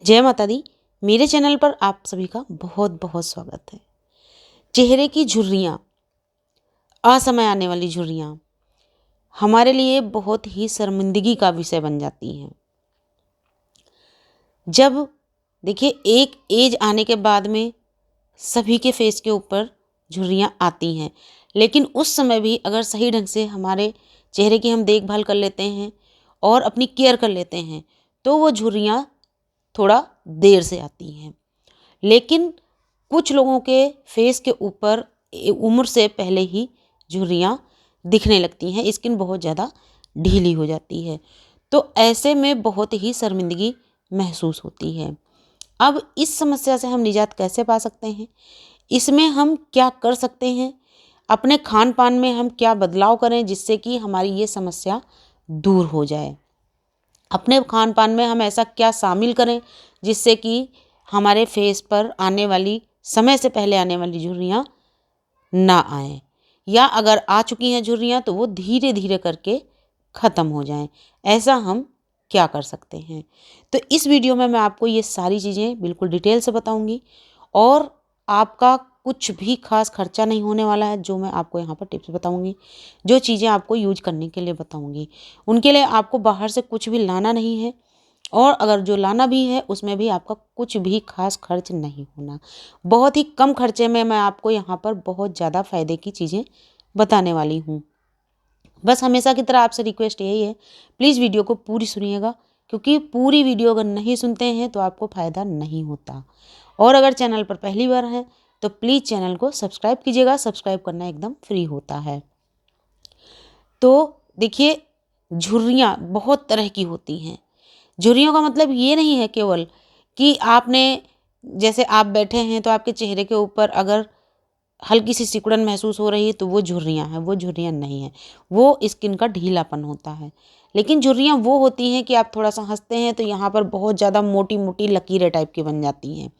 जय माता दी। मेरे चैनल पर आप सभी का बहुत बहुत स्वागत है। चेहरे की झुर्रियाँ, असमय आने वाली झुर्रियाँ हमारे लिए बहुत ही शर्मिंदगी का विषय बन जाती हैं। जब देखिए एक एज आने के बाद में सभी के फेस के ऊपर झुर्रियाँ आती हैं, लेकिन उस समय भी अगर सही ढंग से हमारे चेहरे की हम देखभाल कर लेते हैं और अपनी केयर कर लेते हैं तो वो झुर्रियाँ थोड़ा देर से आती हैं। लेकिन कुछ लोगों के फेस के ऊपर उम्र से पहले ही झुर्रियाँ दिखने लगती हैं, स्किन बहुत ज़्यादा ढीली हो जाती है। तो ऐसे में बहुत ही शर्मिंदगी महसूस होती है। अब इस समस्या से हम निजात कैसे पा सकते हैं? इसमें हम क्या कर सकते हैं? अपने खान पान में हम क्या बदलाव करें जिससे कि हमारी ये समस्या दूर हो जाए? अपने खान पान में हम ऐसा क्या शामिल करें जिससे कि हमारे फेस पर आने वाली समय से पहले आने वाली झुर्रियाँ ना आए, या अगर आ चुकी हैं झुर्रियाँ तो वो धीरे धीरे करके ख़त्म हो जाएं। ऐसा हम क्या कर सकते हैं? तो इस वीडियो में मैं आपको ये सारी चीज़ें बिल्कुल डिटेल से बताऊंगी और आपका कुछ भी खास खर्चा नहीं होने वाला है। जो मैं आपको यहाँ पर टिप्स बताऊंगी, जो चीज़ें आपको यूज करने के लिए बताऊंगी, उनके लिए आपको बाहर से कुछ भी लाना नहीं है, और अगर जो लाना भी है उसमें भी आपका कुछ भी खास खर्च नहीं होना। बहुत ही कम खर्चे में मैं आपको यहाँ पर बहुत ज़्यादा फ़ायदे की चीज़ें बताने वाली हूँ। बस हमेशा की तरह आपसे रिक्वेस्ट यही है, प्लीज़ वीडियो को पूरी सुनिएगा, क्योंकि पूरी वीडियो अगर नहीं सुनते हैं तो आपको फ़ायदा नहीं होता। और अगर चैनल पर पहली बार हैं तो प्लीज़ चैनल को सब्सक्राइब कीजिएगा। सब्सक्राइब करना एकदम फ्री होता है। तो देखिए, झुर्रियाँ बहुत तरह की होती हैं। झुर्रियों का मतलब ये नहीं है केवल कि आपने, जैसे आप बैठे हैं तो आपके चेहरे के ऊपर अगर हल्की सी सिकुड़न महसूस हो रही है तो वो झुर्रियाँ हैं। वो झुर्रियाँ नहीं हैं, वो स्किन का ढीलापन होता है। लेकिन झुर्रियाँ वो होती हैं कि आप थोड़ा सा हंसते हैं तो यहाँ पर बहुत ज़्यादा मोटी मोटी लकीरें टाइप की बन जाती हैं,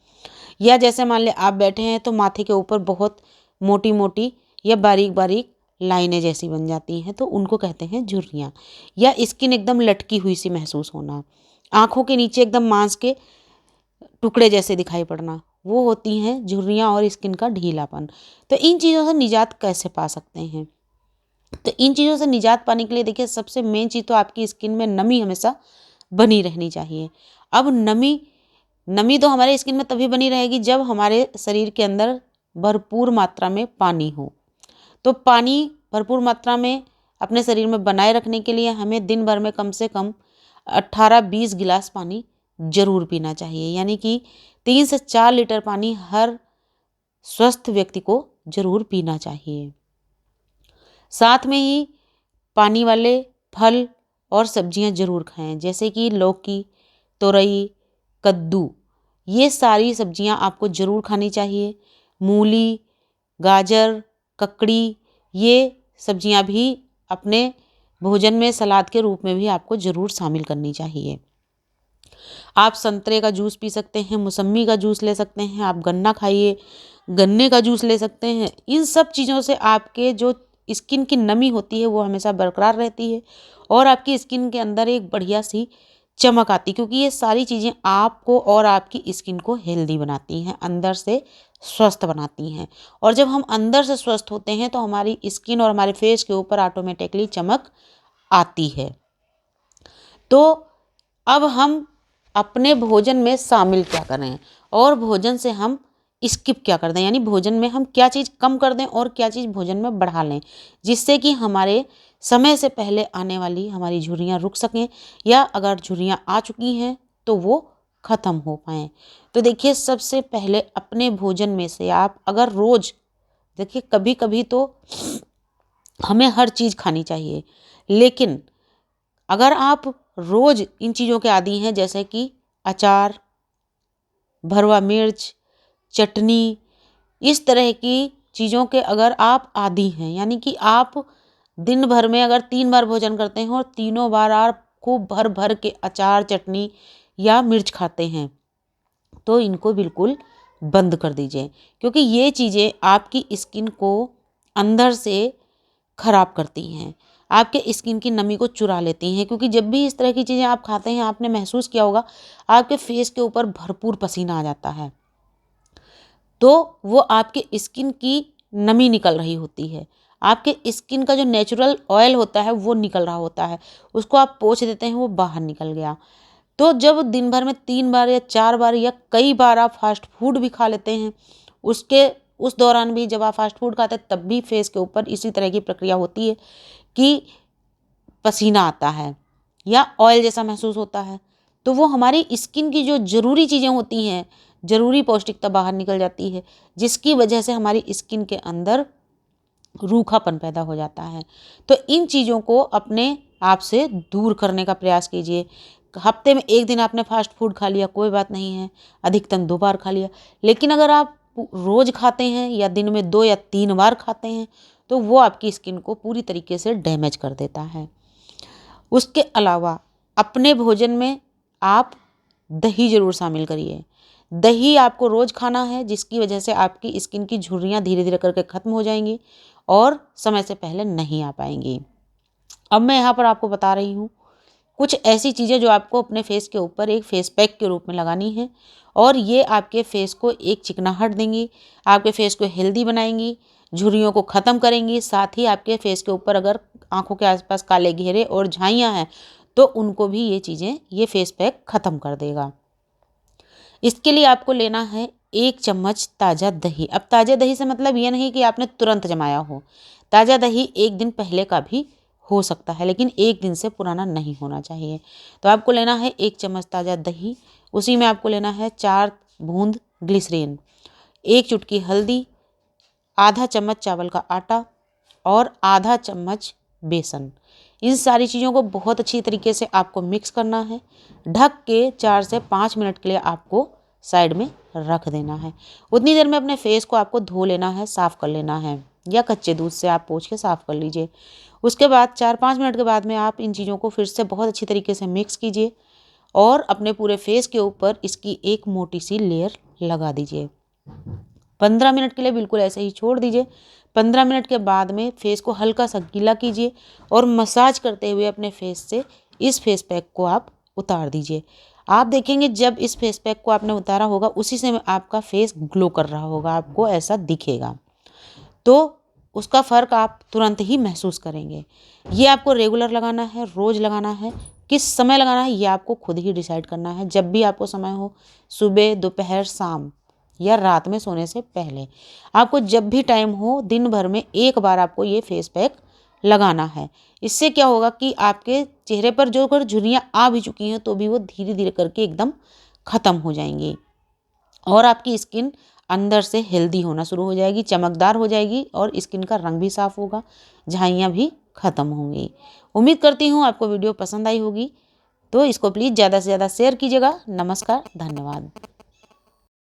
या जैसे मान लें आप बैठे हैं तो माथे के ऊपर बहुत मोटी मोटी या बारीक बारीक लाइनें जैसी बन जाती हैं, तो उनको कहते हैं झुर्रियाँ। या स्किन एकदम लटकी हुई सी महसूस होना, आँखों के नीचे एकदम मांस के टुकड़े जैसे दिखाई पड़ना, वो होती हैं झुर्रियाँ और स्किन का ढीलापन। तो इन चीज़ों से निजात कैसे पा सकते हैं? तो इन चीज़ों से निजात पाने के लिए देखिए, सबसे मेन चीज़ तो आपकी स्किन में नमी हमेशा बनी रहनी चाहिए। अब नमी नमी तो हमारे स्किन में तभी बनी रहेगी जब हमारे शरीर के अंदर भरपूर मात्रा में पानी हो। तो पानी भरपूर मात्रा में अपने शरीर में बनाए रखने के लिए हमें दिन भर में कम से कम 18-20 गिलास पानी जरूर पीना चाहिए। यानी कि 3 से 4 लीटर पानी हर स्वस्थ व्यक्ति को जरूर पीना चाहिए। साथ में ही पानी वाले फल और सब्जियां जरूर खाएं, जैसे कि लौकी, तोरई, कद्दू। ये सारी सब्जियां आपको जरूर खानी चाहिए। मूली, गाजर, ककड़ी, ये सब्जियां भी अपने भोजन में सलाद के रूप में भी आपको ज़रूर शामिल करनी चाहिए। आप संतरे का जूस पी सकते हैं, मौसम्मी का जूस ले सकते हैं, आप गन्ना खाइए, गन्ने का जूस ले सकते हैं। इन सब चीज़ों से आपके जो स्किन की नमी होती है वो हमेशा बरकरार रहती है और आपकी स्किन के अंदर एक बढ़िया सी चमक आती है, क्योंकि ये सारी चीज़ें आपको और आपकी स्किन को हेल्दी बनाती हैं, अंदर से स्वस्थ बनाती हैं। और जब हम अंदर से स्वस्थ होते हैं तो हमारी स्किन और हमारे फेस के ऊपर ऑटोमेटिकली चमक आती है। तो अब हम अपने भोजन में शामिल क्या करें और भोजन से हम स्किप क्या कर दें, यानी भोजन में हम क्या चीज़ कम कर दें और क्या चीज़ भोजन में बढ़ा लें, जिससे कि हमारे समय से पहले आने वाली हमारी झुर्रियाँ रुक सकें, या अगर झुर्रियाँ आ चुकी हैं तो वो ख़त्म हो पाएँ। तो देखिए, सबसे पहले अपने भोजन में से आप अगर रोज़, देखिए कभी कभी तो हमें हर चीज़ खानी चाहिए, लेकिन अगर आप रोज़ इन चीज़ों के आदी हैं, जैसे कि अचार, भरवा मिर्च, चटनी, इस तरह की चीज़ों के अगर आप आदी हैं, यानी कि आप दिन भर में अगर 3 बार भोजन करते हैं और तीनों बार आप खूब भर भर के अचार, चटनी या मिर्च खाते हैं, तो इनको बिल्कुल बंद कर दीजिए, क्योंकि ये चीज़ें आपकी स्किन को अंदर से खराब करती हैं। आपके स्किन की नमी को चुरा लेती हैं, क्योंकि जब भी इस तरह की चीज़ें आप खाते हैं, आपने महसूस किया होगा आपके फेस के ऊपर भरपूर पसीना आ जाता है, तो वो आपके स्किन की नमी निकल रही होती है। आपके स्किन का जो नेचुरल ऑयल होता है वो निकल रहा होता है, उसको आप पोंछ देते हैं, वो बाहर निकल गया। तो जब दिन भर में 3 बार या 4 बार या कई बार आप फास्ट फूड भी खा लेते हैं, उसके उस दौरान भी जब आप फास्ट फूड खाते हैं तब भी फेस के ऊपर इसी तरह की प्रक्रिया होती है कि पसीना आता है या ऑयल जैसा महसूस होता है। तो वो हमारी स्किन की जो ज़रूरी चीज़ें होती हैं, ज़रूरी पौष्टिकता बाहर निकल जाती है, जिसकी वजह से हमारी स्किन के अंदर रूखापन पैदा हो जाता है। तो इन चीज़ों को अपने आप से दूर करने का प्रयास कीजिए। हफ्ते में 1 दिन आपने फास्ट फूड खा लिया, कोई बात नहीं है, अधिकतम 2 बार खा लिया। लेकिन अगर आप रोज़ खाते हैं या दिन में 2 या 3 बार खाते हैं, तो वो आपकी स्किन को पूरी तरीके से डैमेज कर देता है। उसके अलावा अपने भोजन में आप दही ज़रूर शामिल करिए। दही आपको रोज़ खाना है, जिसकी वजह से आपकी स्किन की झुर्रियाँ धीरे-धीरे करके ख़त्म हो जाएँगी और समय से पहले नहीं आ पाएँगी। अब मैं यहाँ पर आपको बता रही हूँ कुछ ऐसी चीज़ें जो आपको अपने फेस के ऊपर एक फेस पैक के रूप में लगानी है, और ये आपके फेस को एक चिकनाहट देंगी, आपके फेस को हेल्दी बनाएंगी, झुर्रियों को ख़त्म करेंगी। साथ ही आपके फेस के ऊपर अगर आँखों के आसपास काले घेरे और झाइयाँ हैं तो उनको भी ये फेस पैक ख़त्म कर देगा। इसके लिए आपको लेना है 1 चम्मच ताज़ा दही। अब ताज़ा दही से मतलब ये नहीं कि आपने तुरंत जमाया हो। ताज़ा दही 1 दिन पहले का भी हो सकता है, लेकिन 1 दिन से पुराना नहीं होना चाहिए। तो आपको लेना है 1 चम्मच ताज़ा दही, उसी में आपको लेना है 4 बूंद ग्लिसरीन, 1 चुटकी हल्दी, आधा चम्मच चावल का आटा और आधा चम्मच बेसन। इन सारी चीज़ों को बहुत अच्छी तरीके से आपको मिक्स करना है। ढक के 4 से 5 मिनट के लिए आपको साइड में रख देना है। उतनी देर में अपने फेस को आपको धो लेना है, साफ़ कर लेना है, या कच्चे दूध से आप पोंछ के साफ़ कर लीजिए। उसके बाद 4-5 मिनट के बाद में आप इन चीज़ों को फिर से बहुत अच्छी तरीके से मिक्स कीजिए और अपने पूरे फेस के ऊपर इसकी एक मोटी सी लेयर लगा दीजिए। 15 मिनट के लिए बिल्कुल ऐसे ही छोड़ दीजिए। 15 मिनट के बाद में फेस को हल्का सा गीला कीजिए और मसाज करते हुए अपने फेस से इस फेस पैक को आप उतार दीजिए। आप देखेंगे जब इस फेस पैक को आपने उतारा होगा उसी से आपका फेस ग्लो कर रहा होगा, आपको ऐसा दिखेगा। तो उसका फ़र्क आप तुरंत ही महसूस करेंगे। ये आपको रेगुलर लगाना है, रोज़ लगाना है। किस समय लगाना है ये आपको खुद ही डिसाइड करना है। जब भी आपको समय हो, सुबह, दोपहर, शाम या रात में सोने से पहले, आपको जब भी टाइम हो दिन भर में 1 बार आपको ये फेस पैक लगाना है। इससे क्या होगा कि आपके चेहरे पर जो अगर झुर्रियाँ आ भी चुकी हैं तो भी वो धीरे-धीरे करके एकदम ख़त्म हो जाएंगी और आपकी स्किन अंदर से हेल्दी होना शुरू हो जाएगी, चमकदार हो जाएगी और स्किन का रंग भी साफ़ होगा, झाइयाँ भी ख़त्म होंगी। उम्मीद करती हूँ आपको वीडियो पसंद आई होगी, तो इसको प्लीज़ ज़्यादा से ज़्यादा शेयर कीजिएगा। नमस्कार, धन्यवाद।